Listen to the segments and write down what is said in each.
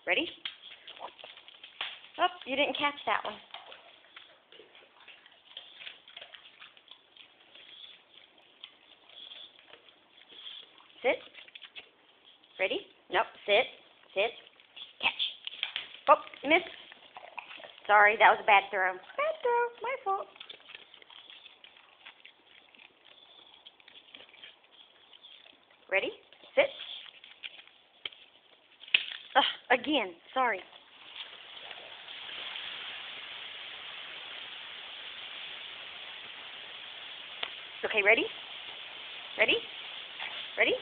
Ready? Oh, you didn't catch that one. Sit. Ready? Nope. Sit. Sit. Catch. Oh, miss. Sorry, that was a bad throw. Bad throw. My fault. Ready? Sit. Ugh, again. Sorry. Okay, ready? Ready? Ready?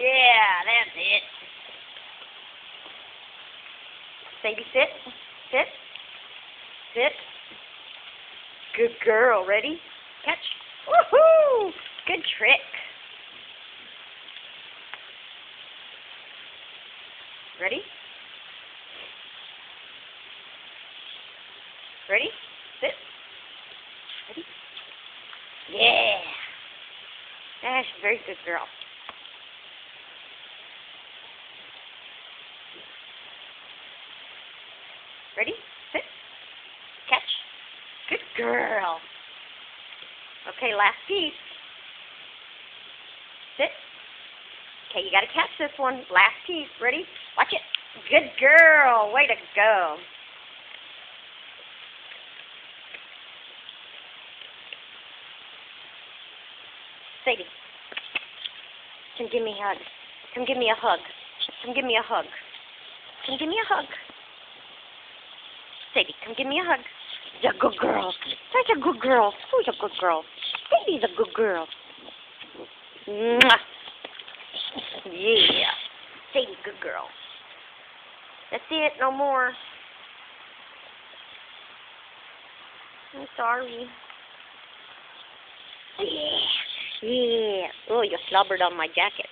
Yeah, that's it. Baby, sit. Sit. Sit. Good girl. Ready? Catch. Woohoo! Good trick. Ready? Ready? Sit. Ready? Yeah. That's a very good girl. Ready? Sit. Catch. Good girl. Okay, last piece. Sit. Okay, you got to catch this one. Last piece. Ready? Watch it. Good girl. Way to go. Sadie, come give me a hug. Come give me a hug. Come give me a hug. Come give me a hug. Sadie, come give me a hug. You're a good girl. Such a good girl. Who's a good girl? Sadie's a good girl. Mwah. Yeah. Sadie, good girl. That's it. No more. I'm sorry. Yeah. Yeah. Oh, you slobbered on my jacket.